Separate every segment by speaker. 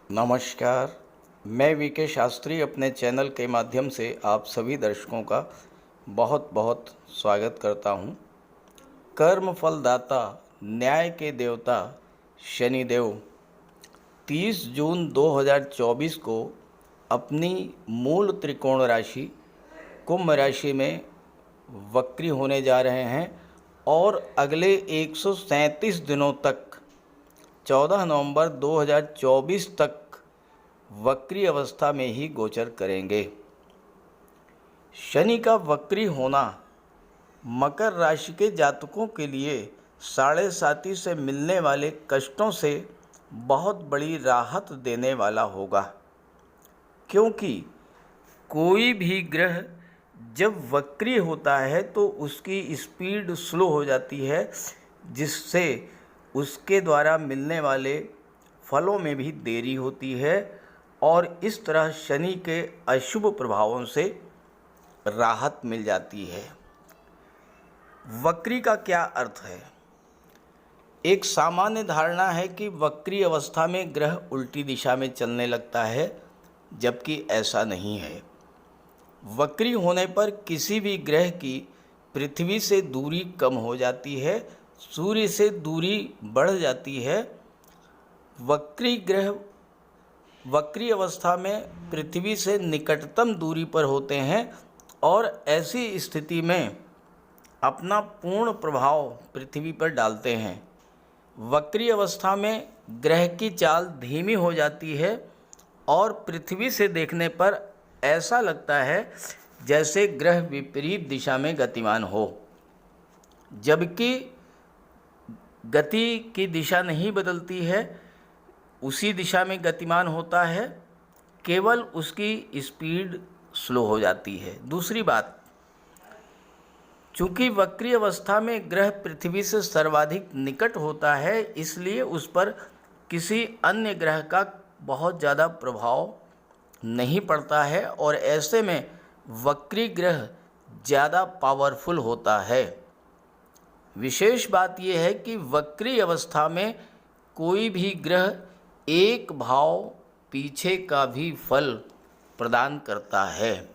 Speaker 1: नमस्कार। मैं वीके शास्त्री अपने चैनल के माध्यम से आप सभी दर्शकों का बहुत बहुत स्वागत करता हूं। कर्म फलदाता, न्याय के देवता शनिदेव 30 जून 2024 को अपनी मूल त्रिकोण राशि कुंभ राशि में वक्री होने जा रहे हैं और अगले 137 दिनों तक 14 नवंबर 2024 तक वक्री अवस्था में ही गोचर करेंगे। शनि का वक्री होना मकर राशि के जातकों के लिए साढ़े साती से मिलने वाले कष्टों से बहुत बड़ी राहत देने वाला होगा, क्योंकि कोई भी ग्रह जब वक्री होता है तो उसकी स्पीड स्लो हो जाती है, जिससे उसके द्वारा मिलने वाले फलों में भी देरी होती है और इस तरह शनि के अशुभ प्रभावों से राहत मिल जाती है। वक्री का क्या अर्थ है? एक सामान्य धारणा है कि वक्री अवस्था में ग्रह उल्टी दिशा में चलने लगता है, जबकि ऐसा नहीं है। वक्री होने पर किसी भी ग्रह की पृथ्वी से दूरी कम हो जाती है, सूर्य से दूरी बढ़ जाती है। वक्री ग्रह वक्री अवस्था में पृथ्वी से निकटतम दूरी पर होते हैं और ऐसी स्थिति में अपना पूर्ण प्रभाव पृथ्वी पर डालते हैं। वक्री अवस्था में ग्रह की चाल धीमी हो जाती है और पृथ्वी से देखने पर ऐसा लगता है जैसे ग्रह विपरीत दिशा में गतिमान हो, जबकि गति की दिशा नहीं बदलती है, उसी दिशा में गतिमान होता है, केवल उसकी स्पीड स्लो हो जाती है। दूसरी बात, चूँकि वक्री अवस्था में ग्रह पृथ्वी से सर्वाधिक निकट होता है, इसलिए उस पर किसी अन्य ग्रह का बहुत ज़्यादा प्रभाव नहीं पड़ता है और ऐसे में वक्री ग्रह ज़्यादा पावरफुल होता है। विशेष बात यह है कि वक्री अवस्था में कोई भी ग्रह एक भाव पीछे का भी फल प्रदान करता है।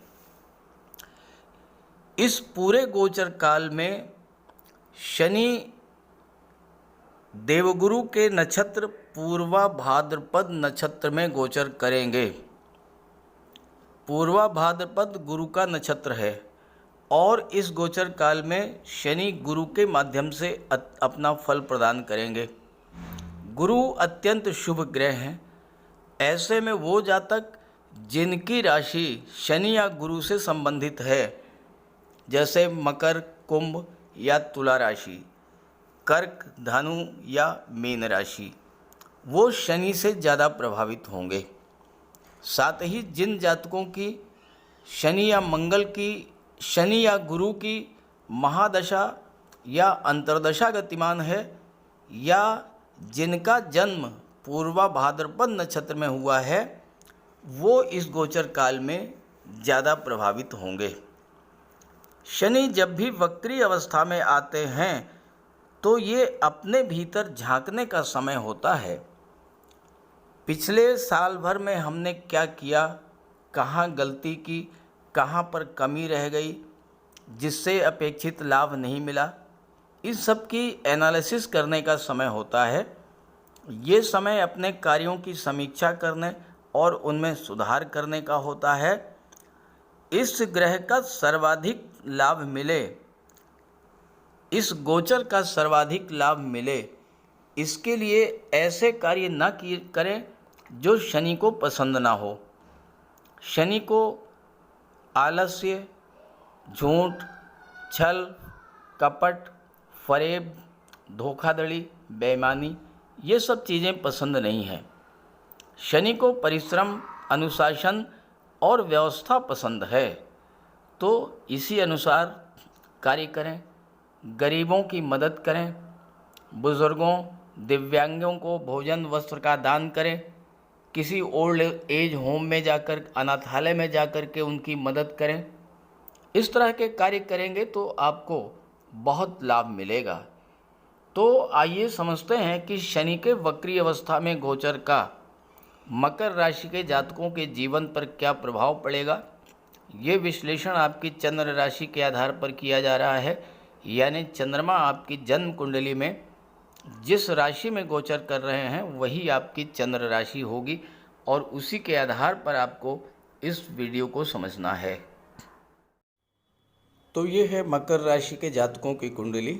Speaker 1: इस पूरे गोचर काल में शनि देवगुरु के नक्षत्र पूर्वा भाद्रपद नक्षत्र में गोचर करेंगे। पूर्वा भाद्रपद गुरु का नक्षत्र है और इस गोचर काल में शनि गुरु के माध्यम से अपना फल प्रदान करेंगे। गुरु अत्यंत शुभ ग्रह हैं। ऐसे में वो जातक जिनकी राशि शनि या गुरु से संबंधित है, जैसे मकर, कुंभ या तुला राशि, कर्क, धनु या मीन राशि, वो शनि से ज़्यादा प्रभावित होंगे। साथ ही जिन जातकों की शनि या मंगल की, शनि या गुरु की महादशा या अंतर्दशा गतिमान है, या जिनका जन्म पूर्वा भाद्रपद नक्षत्र में हुआ है, वो इस गोचर काल में ज़्यादा प्रभावित होंगे। शनि जब भी वक्री अवस्था में आते हैं तो ये अपने भीतर झांकने का समय होता है। पिछले साल भर में हमने क्या किया, कहाँ गलती की, कहाँ पर कमी रह गई, जिससे अपेक्षित लाभ नहीं मिला, इस सब की एनालिसिस करने का समय होता है। ये समय अपने कार्यों की समीक्षा करने और उनमें सुधार करने का होता है। इस ग्रह का सर्वाधिक लाभ मिले, इस गोचर का सर्वाधिक लाभ मिले, इसके लिए ऐसे कार्य न करें जो शनि को पसंद ना हो। शनि को आलस्य, झूठ, छल, कपट, फरेब, धोखाधड़ी, बेईमानी, ये सब चीज़ें पसंद नहीं हैं। शनि को परिश्रम, अनुशासन और व्यवस्था पसंद है, तो इसी अनुसार कार्य करें। गरीबों की मदद करें, बुज़ुर्गों, दिव्यांगों को भोजन वस्त्र का दान करें, किसी ओल्ड एज होम में जाकर, अनाथालय में जाकर के उनकी मदद करें। इस तरह के कार्य करेंगे तो आपको बहुत लाभ मिलेगा। तो आइए समझते हैं कि शनि के वक्री अवस्था में गोचर का मकर राशि के जातकों के जीवन पर क्या प्रभाव पड़ेगा, ये विश्लेषण आपकी चंद्र राशि के आधार पर किया जा रहा है। यानी चंद्रमा आपकी जन्म कुंडली में जिस राशि में गोचर कर रहे हैं वही आपकी चंद्र राशि होगी और उसी के आधार पर आपको इस वीडियो को समझना है। तो ये है मकर राशि के जातकों की कुंडली।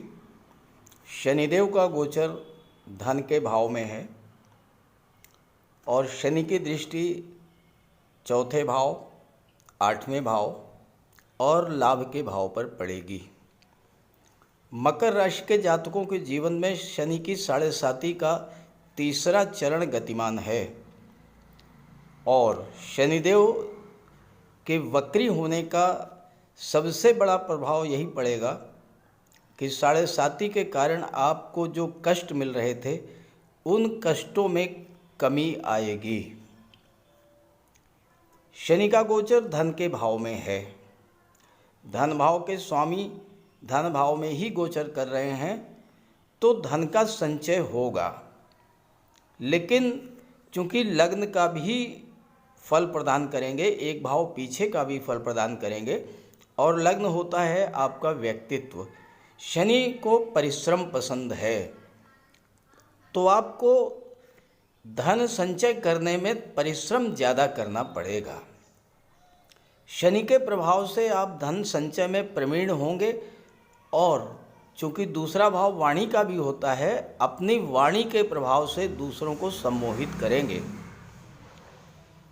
Speaker 1: शनिदेव का गोचर धन के भाव में है और शनि की दृष्टि चौथे भाव, आठवें भाव और लाभ के भाव पर पड़ेगी। मकर राशि के जातकों के जीवन में शनि की 7.5 का तीसरा चरण गतिमान है और शनिदेव के वक्री होने का सबसे बड़ा प्रभाव यही पड़ेगा कि 7.5 के कारण आपको जो कष्ट मिल रहे थे उन कष्टों में कमी आएगी। शनि का गोचर धन के भाव में है। धन भाव के स्वामी धन भाव में ही गोचर कर रहे हैं तो धन का संचय होगा, लेकिन चूंकि लग्न का भी फल प्रदान करेंगे, एक भाव पीछे का भी फल प्रदान करेंगे और लग्न होता है आपका व्यक्तित्व। शनि को परिश्रम पसंद है तो आपको धन संचय करने में परिश्रम ज़्यादा करना पड़ेगा। शनि के प्रभाव से आप धन संचय में प्रवीण होंगे और चूंकि दूसरा भाव वाणी का भी होता है, अपनी वाणी के प्रभाव से दूसरों को सम्मोहित करेंगे।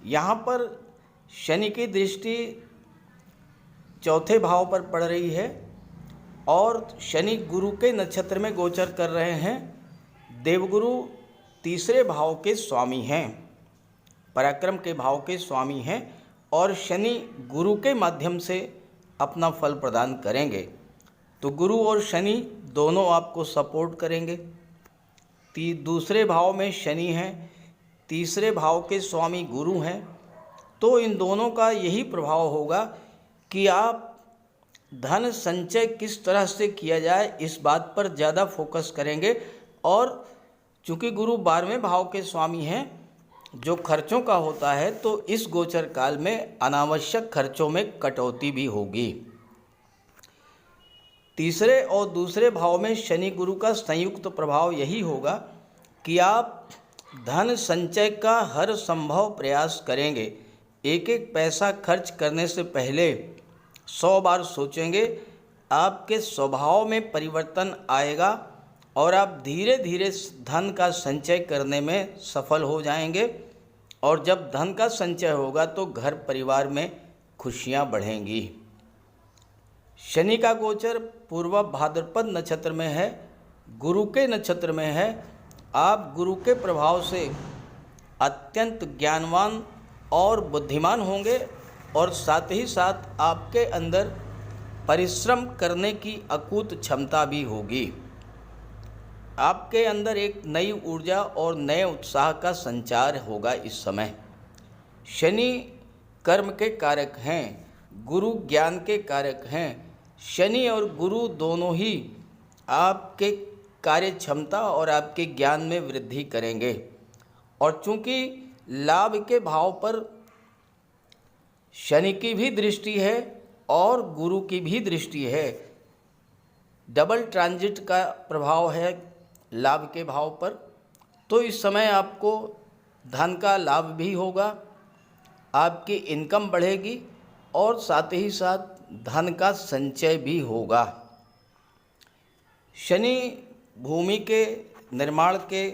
Speaker 1: यहाँ पर शनि की दृष्टि चौथे भाव पर पड़ रही है और शनि गुरु के नक्षत्र में गोचर कर रहे हैं। देवगुरु तीसरे भाव के स्वामी हैं, पराक्रम के भाव के स्वामी हैं और शनि गुरु के माध्यम से अपना फल प्रदान करेंगे। तो गुरु और शनि दोनों आपको सपोर्ट करेंगे। दूसरे भाव में शनि हैं, तीसरे भाव के स्वामी गुरु हैं, तो इन दोनों का यही प्रभाव होगा कि आप धन संचय किस तरह से किया जाए इस बात पर ज़्यादा फोकस करेंगे। और चूँकि गुरु 12वें भाव के स्वामी हैं जो खर्चों का होता है, तो इस गोचर काल में अनावश्यक खर्चों में कटौती भी होगी। तीसरे और दूसरे भाव में शनि गुरु का संयुक्त प्रभाव यही होगा कि आप धन संचय का हर संभव प्रयास करेंगे। एक एक पैसा खर्च करने से पहले 100 बार सोचेंगे। आपके स्वभाव में परिवर्तन आएगा और आप धीरे धीरे धन का संचय करने में सफल हो जाएंगे और जब धन का संचय होगा तो घर परिवार में खुशियां बढ़ेंगी। शनि का गोचर पूर्व भाद्रपद नक्षत्र में है, गुरु के नक्षत्र में है। आप गुरु के प्रभाव से अत्यंत ज्ञानवान और बुद्धिमान होंगे और साथ ही साथ आपके अंदर परिश्रम करने की अकूत क्षमता भी होगी। आपके अंदर एक नई ऊर्जा और नए उत्साह का संचार होगा इस समय। शनि कर्म के कारक हैं, गुरु ज्ञान के कारक हैं। शनि और गुरु दोनों ही आपके कार्य क्षमता और आपके ज्ञान में वृद्धि करेंगे और चूंकि लाभ के भाव पर शनि की भी दृष्टि है और गुरु की भी दृष्टि है, डबल ट्रांजिट का प्रभाव है लाभ के भाव पर, तो इस समय आपको धन का लाभ भी होगा, आपकी इनकम बढ़ेगी और साथ ही साथ धन का संचय भी होगा। शनि भूमि के निर्माण के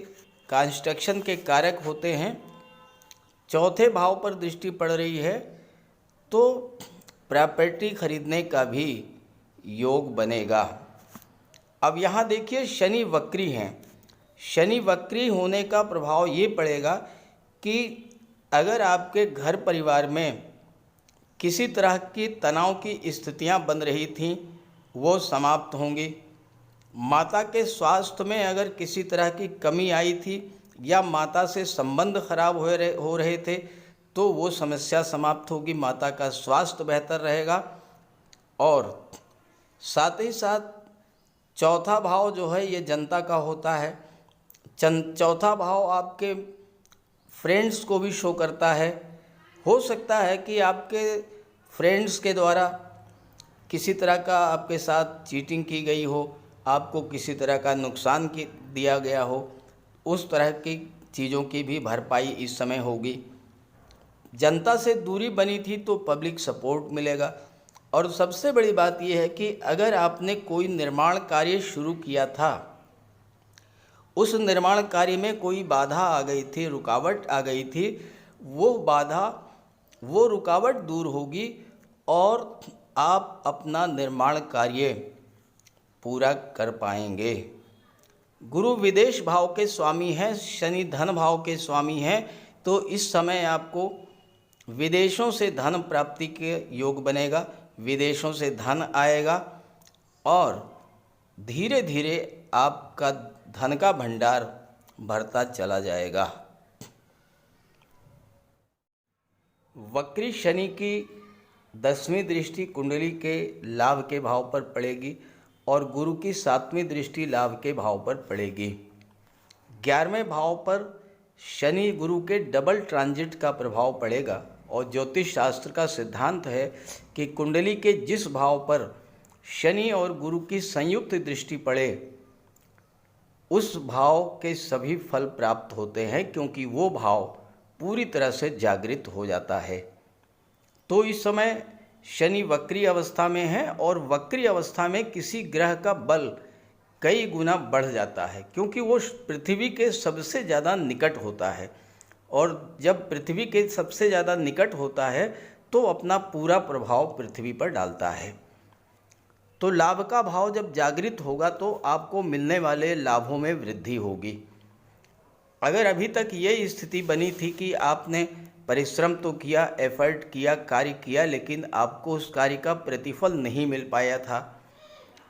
Speaker 1: कंस्ट्रक्शन के कारक होते हैं। चौथे भाव पर दृष्टि पड़ रही है तो प्रॉपर्टी खरीदने का भी योग बनेगा। अब यहाँ देखिए शनि वक्री हैं। शनि वक्री होने का प्रभाव ये पड़ेगा कि अगर आपके घर परिवार में किसी तरह की तनाव की स्थितियां बन रही थीं वो समाप्त होंगी। माता के स्वास्थ्य में अगर किसी तरह की कमी आई थी या माता से संबंध खराब हो रहे थे तो वो समस्या समाप्त होगी, माता का स्वास्थ्य बेहतर रहेगा। और साथ ही साथ चौथा भाव जो है ये जनता का होता है। चौथा भाव आपके फ्रेंड्स को भी शो करता है। हो सकता है कि आपके फ्रेंड्स के द्वारा किसी तरह का आपके साथ चीटिंग की गई हो, आपको किसी तरह का नुकसान दिया गया हो, उस तरह की चीज़ों की भी भरपाई इस समय होगी। जनता से दूरी बनी थी तो पब्लिक सपोर्ट मिलेगा। और सबसे बड़ी बात यह है कि अगर आपने कोई निर्माण कार्य शुरू किया था, उस निर्माण कार्य में कोई बाधा आ गई थी, रुकावट आ गई थी, वो बाधा, वो रुकावट दूर होगी और आप अपना निर्माण कार्य पूरा कर पाएंगे। गुरु विदेश भाव के स्वामी हैं, शनि धन भाव के स्वामी हैं, तो इस समय आपको विदेशों से धन प्राप्ति के योग बनेगा, विदेशों से धन आएगा और धीरे धीरे आपका धन का भंडार बढ़ता चला जाएगा। वक्री शनि की 10वीं दृष्टि कुंडली के लाभ के भाव पर पड़ेगी और गुरु की 7वीं दृष्टि लाभ के भाव पर पड़ेगी। 11वें भाव पर शनि गुरु के डबल ट्रांजिट का प्रभाव पड़ेगा और ज्योतिष शास्त्र का सिद्धांत है कि कुंडली के जिस भाव पर शनि और गुरु की संयुक्त दृष्टि पड़े उस भाव के सभी फल प्राप्त होते हैं, क्योंकि वो भाव पूरी तरह से जागृत हो जाता है। तो इस समय शनि वक्री अवस्था में है और वक्री अवस्था में किसी ग्रह का बल कई गुना बढ़ जाता है, क्योंकि वो पृथ्वी के सबसे ज़्यादा निकट होता है और जब पृथ्वी के सबसे ज़्यादा निकट होता है तो अपना पूरा प्रभाव पृथ्वी पर डालता है। तो लाभ का भाव जब जागृत होगा तो आपको मिलने वाले लाभों में वृद्धि होगी। अगर अभी तक ये स्थिति बनी थी कि आपने परिश्रम तो किया, एफर्ट किया, कार्य किया, लेकिन आपको उस कार्य का प्रतिफल नहीं मिल पाया था,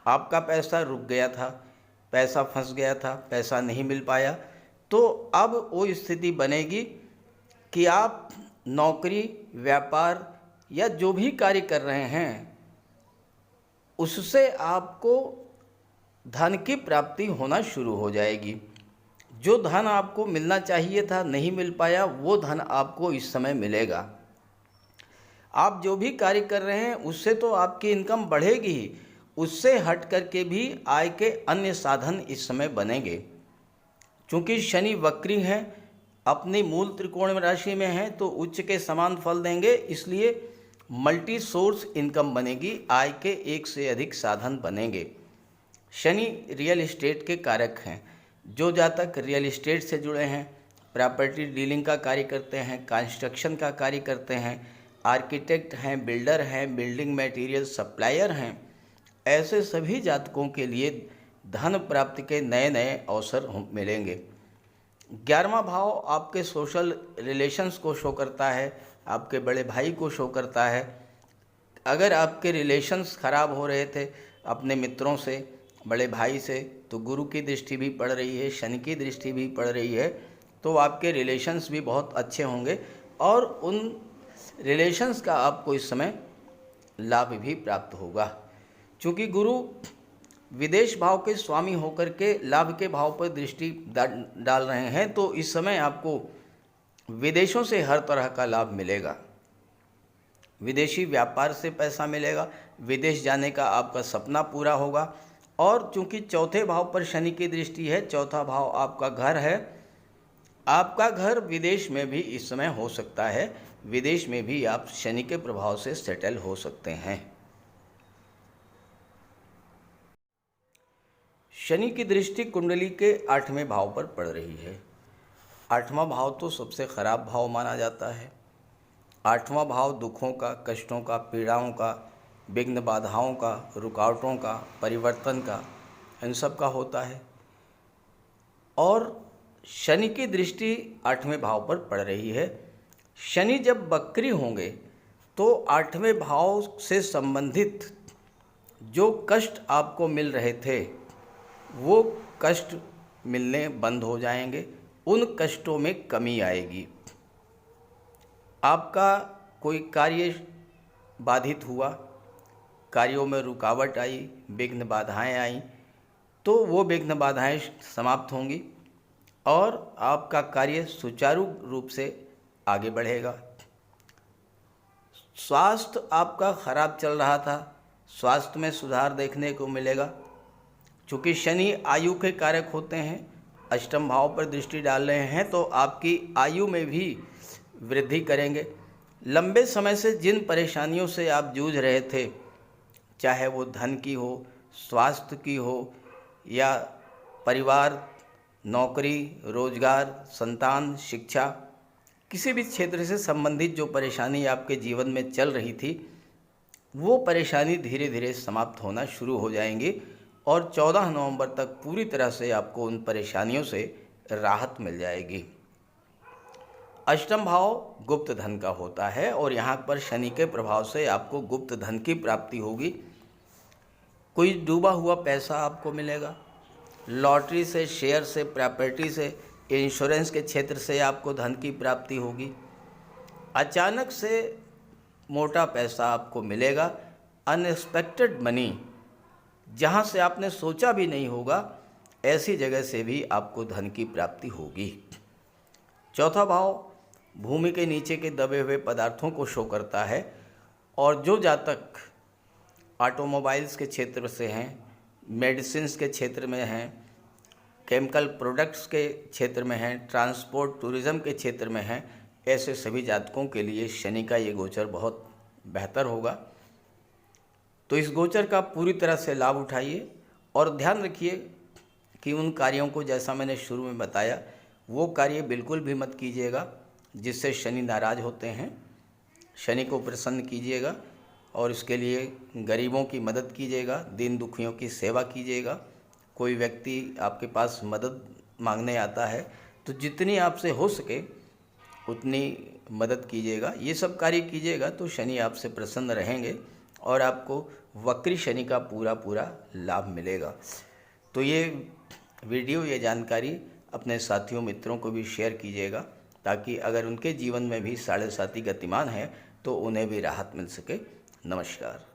Speaker 1: आपका पैसा रुक गया था, पैसा फंस गया था, पैसा नहीं मिल पाया, तो अब वो स्थिति बनेगी कि आप नौकरी, व्यापार या जो भी कार्य कर रहे हैं उससे आपको धन की प्राप्ति होना शुरू हो जाएगी। जो धन आपको मिलना चाहिए था नहीं मिल पाया, वो धन आपको इस समय मिलेगा। आप जो भी कार्य कर रहे हैं उससे तो आपकी इनकम बढ़ेगी ही, उससे हट करके भी आय के अन्य साधन इस समय बनेंगे। चूँकि शनि वक्री हैं, अपनी मूल त्रिकोण राशि में हैं, तो उच्च के समान फल देंगे, इसलिए मल्टी सोर्स इनकम बनेगी, आय के एक से अधिक साधन बनेंगे। शनि रियल एस्टेट के कारक हैं। जो जातक रियल एस्टेट से जुड़े हैं, प्रॉपर्टी डीलिंग का कार्य करते हैं, कंस्ट्रक्शन का कार्य करते हैं, आर्किटेक्ट हैं, बिल्डर हैं, बिल्डिंग मटेरियल सप्लायर हैं, ऐसे सभी जातकों के लिए धन प्राप्ति के नए नए अवसर मिलेंगे। 11वां भाव आपके सोशल रिलेशंस को शो करता है, आपके बड़े भाई को शो करता है। अगर आपके रिलेशंस खराब हो रहे थे अपने मित्रों से, बड़े भाई से, तो गुरु की दृष्टि भी पड़ रही है, शनि की दृष्टि भी पड़ रही है, तो आपके रिलेशंस भी बहुत अच्छे होंगे और उन रिलेशंस का आपको इस समय लाभ भी प्राप्त होगा। चूँकि गुरु विदेश भाव के स्वामी होकर के लाभ के भाव पर दृष्टि डाल रहे हैं, तो इस समय आपको विदेशों से हर तरह का लाभ मिलेगा। विदेशी व्यापार से पैसा मिलेगा, विदेश जाने का आपका सपना पूरा होगा। और चूंकि चौथे भाव पर शनि की दृष्टि है, चौथा भाव आपका घर है, आपका घर विदेश में भी इस समय हो सकता है, विदेश में भी आप शनि के प्रभाव से सेटल हो सकते हैं। शनि की दृष्टि कुंडली के 8वें भाव पर पड़ रही है। 8वां भाव तो सबसे खराब भाव माना जाता है। 8वां भाव दुखों का, कष्टों का, पीड़ाओं का, विघ्न बाधाओं का, रुकावटों का, परिवर्तन का, इन सब का होता है। और शनि की दृष्टि 8वें भाव पर पड़ रही है। शनि जब वक्री होंगे तो 8वें भाव से संबंधित जो कष्ट आपको मिल रहे थे वो कष्ट मिलने बंद हो जाएंगे, उन कष्टों में कमी आएगी। आपका कोई कार्य बाधित हुआ, कार्यों में रुकावट आई, विघ्न बाधाएं आई, तो वो विघ्न बाधाएं समाप्त होंगी और आपका कार्य सुचारू रूप से आगे बढ़ेगा। स्वास्थ्य आपका खराब चल रहा था, स्वास्थ्य में सुधार देखने को मिलेगा। चूँकि शनि आयु के कारक होते हैं, अष्टम भाव पर दृष्टि डाल रहे हैं तो आपकी आयु में भी वृद्धि करेंगे। लंबे समय से जिन परेशानियों से आप जूझ रहे थे, चाहे वो धन की हो, स्वास्थ्य की हो या परिवार, नौकरी, रोजगार, संतान, शिक्षा, किसी भी क्षेत्र से संबंधित जो परेशानी आपके जीवन में चल रही थी, वो परेशानी धीरे धीरे समाप्त होना शुरू हो जाएंगी और 14 नवंबर तक पूरी तरह से आपको उन परेशानियों से राहत मिल जाएगी। अष्टम भाव गुप्त धन का होता है और यहाँ पर शनि के प्रभाव से आपको गुप्त धन की प्राप्ति होगी। कोई डूबा हुआ पैसा आपको मिलेगा, लॉटरी से, शेयर से, प्रॉपर्टी से, इंश्योरेंस के क्षेत्र से आपको धन की प्राप्ति होगी। अचानक से मोटा पैसा आपको मिलेगा, अनएक्सपेक्टेड मनी, जहाँ से आपने सोचा भी नहीं होगा, ऐसी जगह से भी आपको धन की प्राप्ति होगी। चौथा भाव भूमि के नीचे के दबे हुए पदार्थों को शो करता है और जो जातक ऑटोमोबाइल्स के क्षेत्र से हैं, मेडिसिन्स के क्षेत्र में हैं, केमिकल प्रोडक्ट्स के क्षेत्र में हैं, ट्रांसपोर्ट टूरिज़्म के क्षेत्र में हैं, ऐसे सभी जातकों के लिए शनि का ये गोचर बहुत बेहतर होगा। तो इस गोचर का पूरी तरह से लाभ उठाइए और ध्यान रखिए कि उन कार्यों को, जैसा मैंने शुरू में बताया, वो कार्य बिल्कुल भी मत कीजिएगा जिससे शनि नाराज़ होते हैं। शनि को प्रसन्न कीजिएगा और इसके लिए गरीबों की मदद कीजिएगा, दीन दुखियों की सेवा कीजिएगा। कोई व्यक्ति आपके पास मदद मांगने आता है तो जितनी आपसे हो सके उतनी मदद कीजिएगा। ये सब कार्य कीजिएगा तो शनि आपसे प्रसन्न रहेंगे और आपको वक्री शनि का पूरा लाभ मिलेगा। तो ये वीडियो, ये जानकारी अपने साथियों मित्रों को भी शेयर कीजिएगा ताकि अगर उनके जीवन में भी 7.5 गतिमान है तो उन्हें भी राहत मिल सके। नमस्कार।